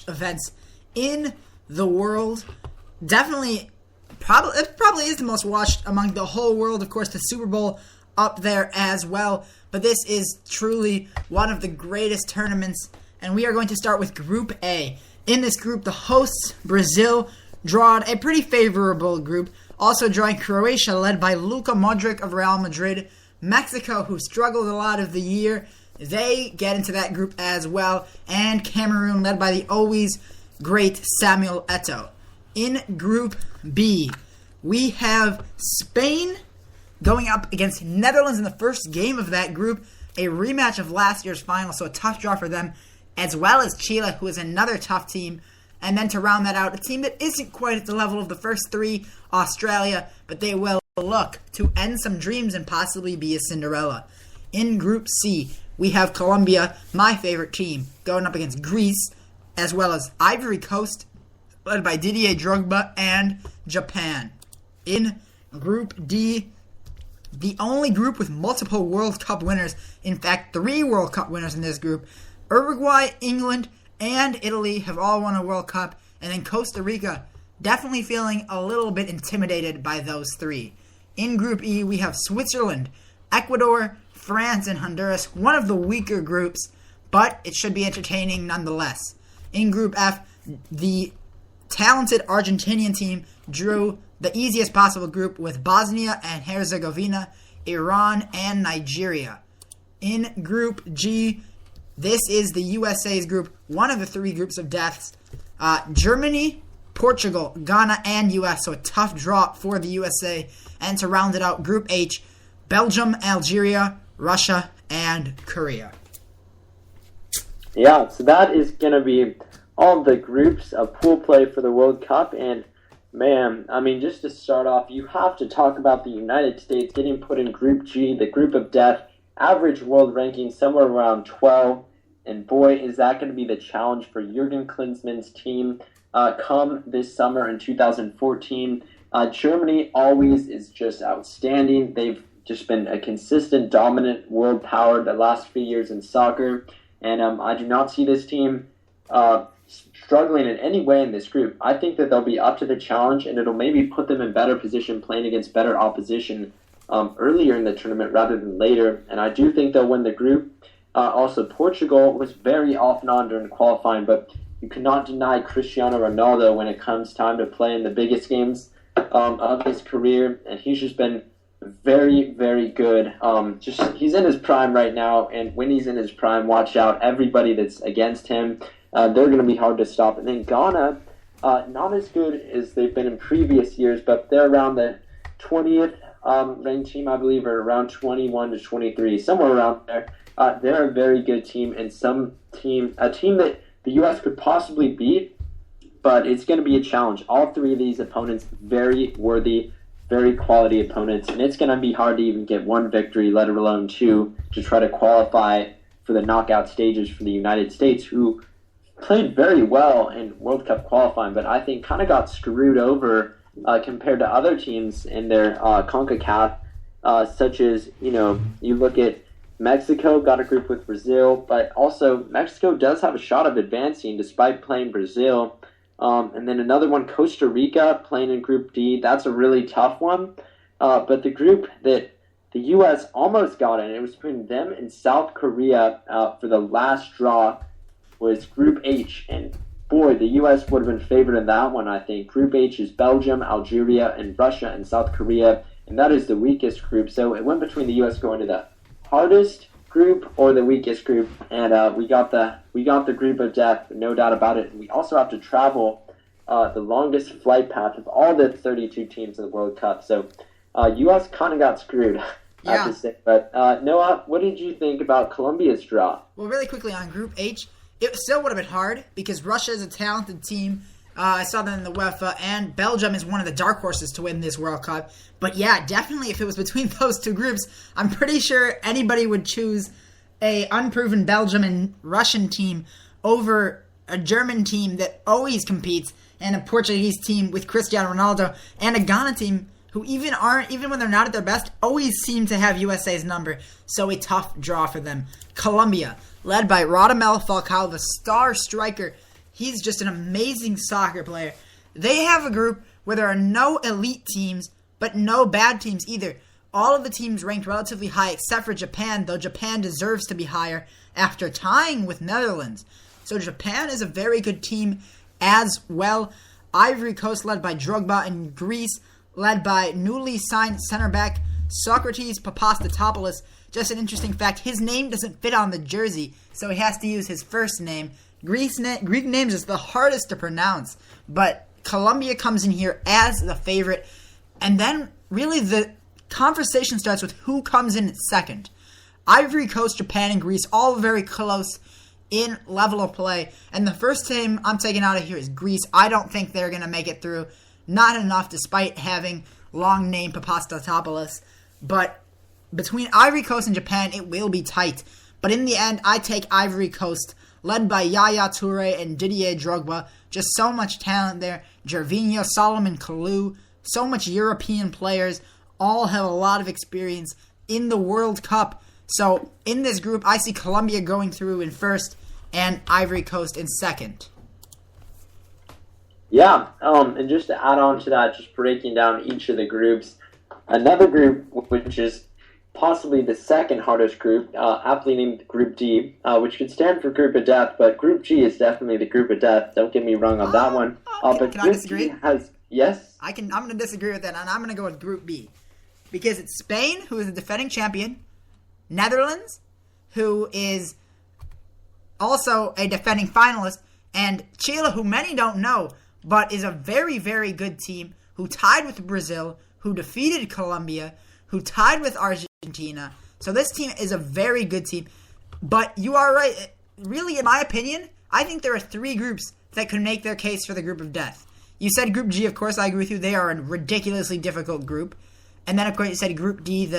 watch events in the world. Definitely, it probably is the most watched among the whole world. Of course, the Super Bowl up there as well. But this is truly one of the greatest tournaments. And we are going to start with Group A. In this group, the hosts, Brazil, drawed a pretty favorable group. Also drawing Croatia, led by Luka Modric of Real Madrid. Mexico, who struggled a lot of the year, they get into that group as well. And Cameroon, led by the always great Samuel Eto'o. In Group B, we have Spain going up against Netherlands in the first game of that group. A rematch of last year's final, so a tough draw for them. As well as Chile, who is another tough team. And then to round that out, a team that isn't quite at the level of the first three, Australia, but they will look to end some dreams and possibly be a Cinderella. In Group C, we have Colombia, my favorite team, going up against Greece, as well as Ivory Coast, led by Didier Drogba, and Japan. In Group D, the only group with multiple World Cup winners, in fact, 3 World Cup winners in this group, Uruguay, England, and Italy have all won a World Cup, and then Costa Rica definitely feeling a little bit intimidated by those 3. In Group E, we have Switzerland, Ecuador, France, and Honduras, one of the weaker groups, but it should be entertaining nonetheless. In Group F, the talented Argentinian team drew the easiest possible group with Bosnia and Herzegovina, Iran, and Nigeria. In Group G, this is the USA's group, one of the 3 groups of deaths. Germany, Portugal, Ghana, and US, so a tough draw for the USA. And to round it out, Group H, Belgium, Algeria, Russia, and Korea. Yeah, so that is going to be all the groups of pool play for the World Cup. And, man, I mean, just to start off, you have to talk about the United States getting put in Group G, the group of death. Average world ranking somewhere around 12. And boy, is that going to be the challenge for Jurgen Klinsmann's team come this summer in 2014. Germany always is just outstanding. They've just been a consistent, dominant world power the last few years in soccer. And I do not see this team struggling in any way in this group. I think that they'll be up to the challenge, and it'll maybe put them in better position playing against better opposition earlier in the tournament rather than later. And I do think they'll win the group. Also, Portugal was very off and on during qualifying, but you cannot deny Cristiano Ronaldo when it comes time to play in the biggest games of his career. And he's just been very, very good. He's in his prime right now, and when he's in his prime, watch out. Everybody that's against him, they're going to be hard to stop. And then Ghana, not as good as they've been in previous years, but they're around the 20th ranked team, I believe, or around 21 to 23, somewhere around there. They're a very good team, and a team that the U.S. could possibly beat, but it's going to be a challenge. All 3 of these opponents, very worthy, very quality opponents, and it's going to be hard to even get 1 victory, let alone 2, to try to qualify for the knockout stages for the United States, who played very well in World Cup qualifying, but I think kind of got screwed over compared to other teams in their CONCACAF, such as, you look at Mexico got a group with Brazil, but also Mexico does have a shot of advancing despite playing Brazil. And then another one, Costa Rica, playing in Group D. That's a really tough one. But the group that the U.S. almost got in, it was between them and South Korea for the last draw, was Group H. And boy, the U.S. would have been favored in that one, I think. Group H is Belgium, Algeria, and Russia and South Korea. And that is the weakest group. So it went between the U.S. going to the hardest group or the weakest group, and we got the group of death, no doubt about it. And we also have to travel the longest flight path of all the 32 teams in the World Cup. So U.S. kind of got screwed, I have to say. But Noah, what did you think about Colombia's draw? Well, really quickly on Group H, it still would have been hard because Russia is a talented team. I saw that in the UEFA, and Belgium is one of the dark horses to win this World Cup. But yeah, definitely if it was between those 2 groups, I'm pretty sure anybody would choose a unproven Belgium and Russian team over a German team that always competes, and a Portuguese team with Cristiano Ronaldo, and a Ghana team who even when they're not at their best, always seem to have USA's number. So a tough draw for them. Colombia, led by Radamel Falcao, the star striker, He's just an amazing soccer player. They have a group where there are no elite teams, but no bad teams either. All of the teams ranked relatively high except for Japan, though Japan deserves to be higher after tying with Netherlands. So Japan is a very good team as well. Ivory Coast led by Drogba, and Greece led by newly signed center back Socrates Papastatopoulos. Just an interesting fact, his name doesn't fit on the jersey, so he has to use his first name. Greek names is the hardest to pronounce, but Colombia comes in here as the favorite. And then really the conversation starts with who comes in second. Ivory Coast, Japan, and Greece, all very close in level of play. And the first team I'm taking out of here is Greece. I don't think they're going to make it through. Not enough despite having long name Papastatopoulos. But between Ivory Coast and Japan, it will be tight. But in the end, I take Ivory Coast, led by Yaya Toure and Didier Drogba. Just so much talent there. Gervinho, Solomon Kalou, so much European players. All have a lot of experience in the World Cup. So in this group, I see Colombia going through in first and Ivory Coast in second. Yeah, and just to add on to that, just breaking down each of the groups, another group which is possibly the second hardest group, aptly named Group D, which could stand for Group of Death, but Group G is definitely the Group of Death. Don't get me wrong on that one. But can Group I disagree? G has, yes? I'm going to disagree with that, and I'm going to go with Group B. Because it's Spain, who is the defending champion, Netherlands, who is also a defending finalist, and Chile, who many don't know, but is a very, very good team, who tied with Brazil, who defeated Colombia, who tied with Argentina. So this team is a very good team. But you are right. Really, in my opinion, I think there are three groups that could make their case for the Group of Death. You said Group G, of course, I agree with you. They are a ridiculously difficult group. And then, of course, you said Group D,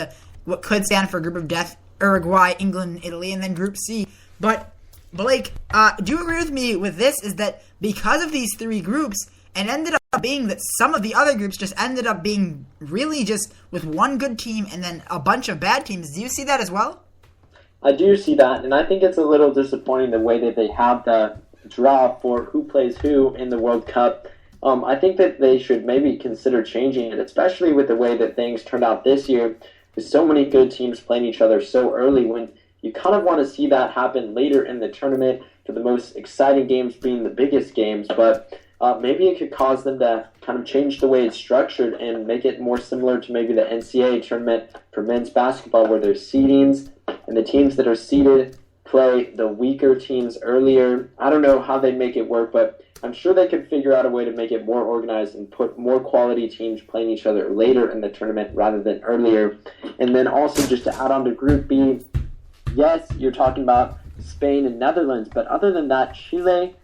what could stand for Group of Death, Uruguay, England, Italy, and then Group C. But, Blake, do you agree with me with this, is that because of these three groups, it ended up being that some of the other groups just ended up being really just with one good team and then a bunch of bad teams. Do you see that as well? I do see that, and I think it's a little disappointing the way that they have the draw for who plays who in the World Cup. I think that they should maybe consider changing it, especially with the way that things turned out this year, with so many good teams playing each other so early, when you kind of want to see that happen later in the tournament, for the most exciting games being the biggest games. But maybe it could cause them to kind of change the way it's structured and make it more similar to maybe the NCAA tournament for men's basketball, where there's seedings, and the teams that are seeded play the weaker teams earlier. I don't know how they make it work, but I'm sure they could figure out a way to make it more organized and put more quality teams playing each other later in the tournament rather than earlier. And then also, just to add on to Group B, yes, you're talking about Spain and Netherlands, but other than that, Chile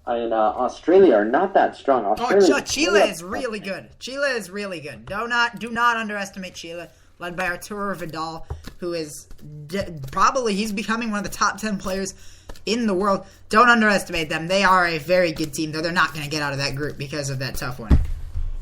and Australia are not that strong. Chile is really good. Chile is really good. Do not underestimate Chile, led by Arturo Vidal, who is probably he's becoming one of the top 10 players in the world. Don't underestimate them. They are a very good team, though they're not going to get out of that group because of that tough one.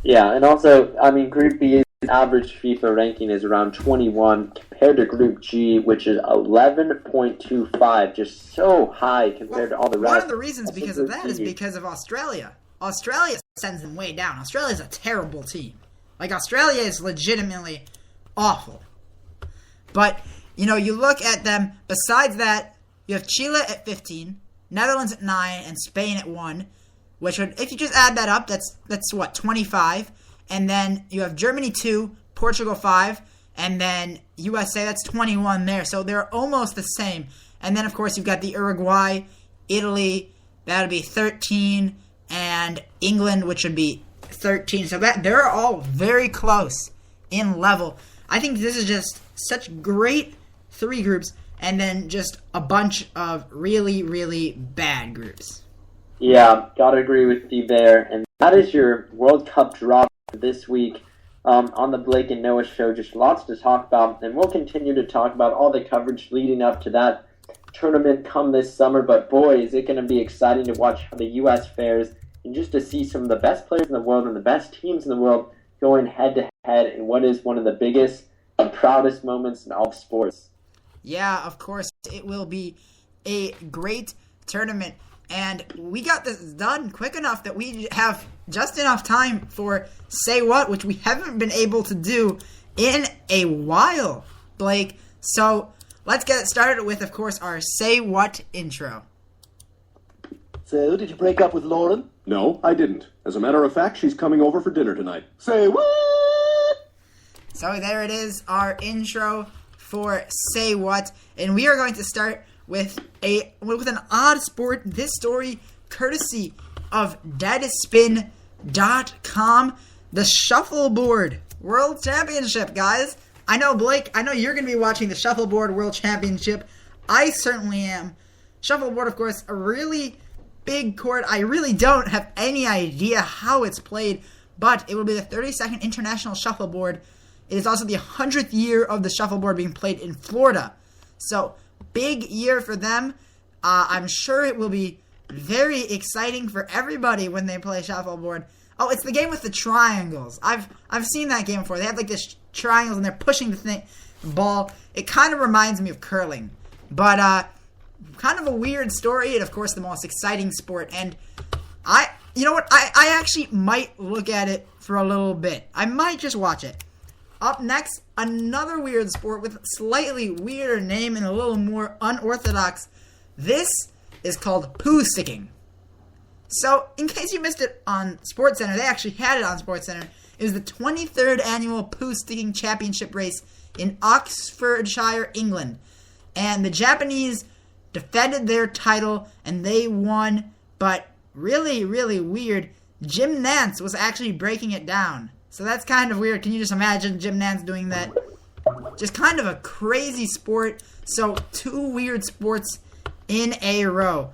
Yeah, and also, I mean, Group B's average FIFA ranking is around 21 compared to Group G, which is 11.25, just so high compared to all the rest. One of the reasons because of that is because of Australia. Australia sends them way down. Australia is a terrible team. Like, Australia is legitimately awful. But, you know, you look at them, besides that, you have Chile at 15, Netherlands at 9, and Spain at 1, which would, if you just add that up, that's what, 25. And then you have Germany 2, Portugal 5, and then USA, that's 21 there. So they're almost the same. And then, of course, you've got the Uruguay, Italy, that would be 13, and England, which would be 13. So they're all very close in level. I think this is just such great three groups, and then just a bunch of really, really bad groups. Yeah, gotta agree with you there. And that is your World Cup draw this week on the Blake and Noah Show. Just lots to talk about, and we'll continue to talk about all the coverage leading up to that tournament come this summer. But boy, is it going to be exciting to watch how the U.S. fares, and just to see some of the best players in the world and the best teams in the world going head-to-head in what is one of the biggest and proudest moments in all of sports. Yeah, of course, it will be a great tournament. And we got this done quick enough that we have just enough time for Say What, which we haven't been able to do in a while, Blake. So let's get it started with, of course, our Say What intro. So, did you break up with Lauren? No, I didn't. As a matter of fact, she's coming over for dinner tonight. Say what? So there it is, our intro for Say What. And we are going to start with an odd sport. This story courtesy of Deadspin.com. The Shuffleboard World Championship, guys. I know, Blake, I know you're going to be watching the Shuffleboard World Championship. I certainly am. Shuffleboard, of course, a really big court. I really don't have any idea how it's played, but it will be the 32nd International Shuffleboard. It is also the 100th year of the shuffleboard being played in Florida. So, big year for them. I'm sure it will be very exciting for everybody when they play shuffleboard. Oh, it's the game with the triangles. I've seen that game before. They have like this triangles and they're pushing the ball. It kind of reminds me of curling. But kind of a weird story and of course the most exciting sport. And you know what? I actually might look at it for a little bit. I might just watch it. Up next, another weird sport with a slightly weirder name and a little more unorthodox. This is called poo sticking. So, in case you missed it on SportsCenter, they actually had it on SportsCenter. It was the 23rd annual poo sticking championship race in Oxfordshire, England. And the Japanese defended their title and they won, but really, really weird, Jim Nantz was actually breaking it down. So that's kind of weird. Can you just imagine Jim Nantz doing that? Just kind of a crazy sport. So, two weird sports in a row.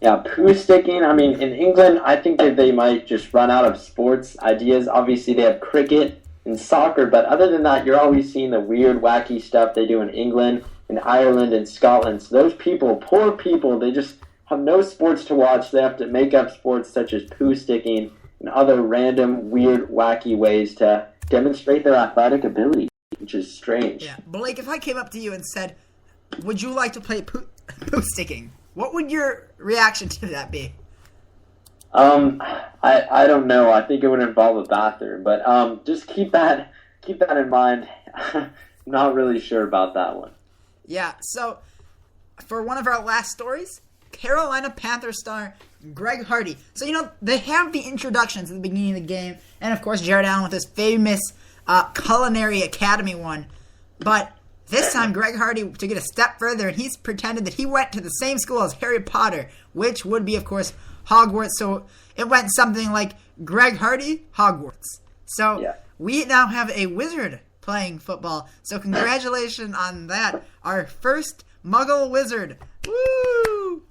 Yeah, poo sticking. I mean, in England, I think that they might just run out of sports ideas. Obviously, they have cricket and soccer, but other than that, you're always seeing the weird, wacky stuff they do in England, in Ireland, and Scotland. So those people, poor people, they just have no sports to watch. They have to make up sports such as poo sticking and other random, weird, wacky ways to demonstrate their athletic ability, which is strange. Yeah, Blake, if I came up to you and said, would you like to play poo sticking? What would your reaction to that be? I don't know. I think it would involve a bathroom, but just keep that in mind. I'm not really sure about that one. Yeah, so for one of our last stories, Carolina Panthers star Greg Hardy. So, they have the introductions at the beginning of the game, and of course Jared Allen with his famous Culinary Academy one. But this time Greg Hardy took it a step further, and he's pretended that he went to the same school as Harry Potter, which would be, of course, Hogwarts. So it went something like Greg Hardy, Hogwarts. So yeah. We now have a wizard playing football. So congratulations on that. Our first Muggle wizard. Woo!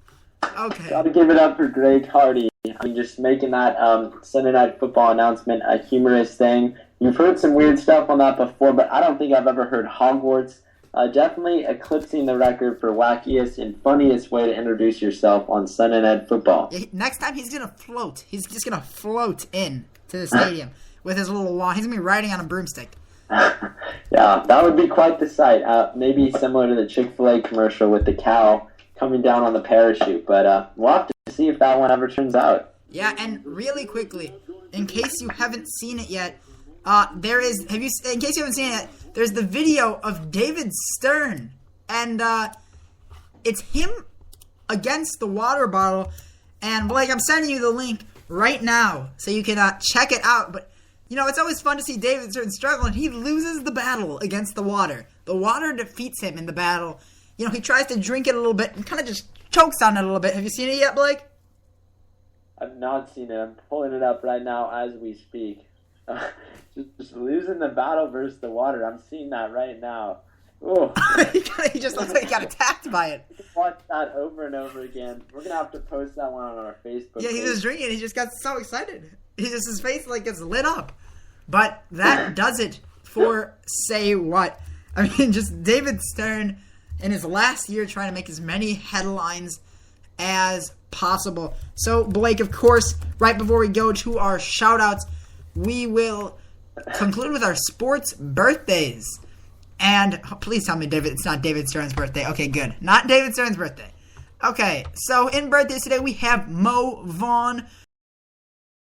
Okay. Gotta give it up for Greg Hardy. I mean, just making that Sunday Night Football announcement a humorous thing. You've heard some weird stuff on that before, but I don't think I've ever heard Hogwarts. Definitely eclipsing the record for wackiest and funniest way to introduce yourself on Sunday Night Football. Yeah, next time he's gonna float. He's just gonna float in to the stadium with his little wand. He's gonna be riding on a broomstick. Yeah, that would be quite the sight. Maybe similar to the Chick-fil-A commercial with the cow coming down on the parachute, but we'll have to see if that one ever turns out. Yeah, and really quickly, in case you haven't seen it yet, there's the video of David Stern, and it's him against the water bottle, and Blake, I'm sending you the link right now so you can check it out. But it's always fun to see David Stern struggle, and he loses the battle against the water. The water defeats him in the battle. He tries to drink it a little bit and kind of just chokes on it a little bit. Have you seen it yet, Blake? I've not seen it. I'm pulling it up right now as we speak. Just losing the battle versus the water. I'm seeing that right now. He just looks like he got attacked by it. Watch that over and over again. We're going to have to post that one on our Facebook page. Yeah, he was drinking. He just got so excited. His face gets lit up. But that does it for Say What. I mean, just David Stern in his last year trying to make as many headlines as possible. So, Blake, of course, right before we go to our shout-outs, we will conclude with our sports birthdays. And please tell me, David, it's not David Stern's birthday. Okay, good. Not David Stern's birthday. Okay, so in birthdays today we have Mo Vaughn.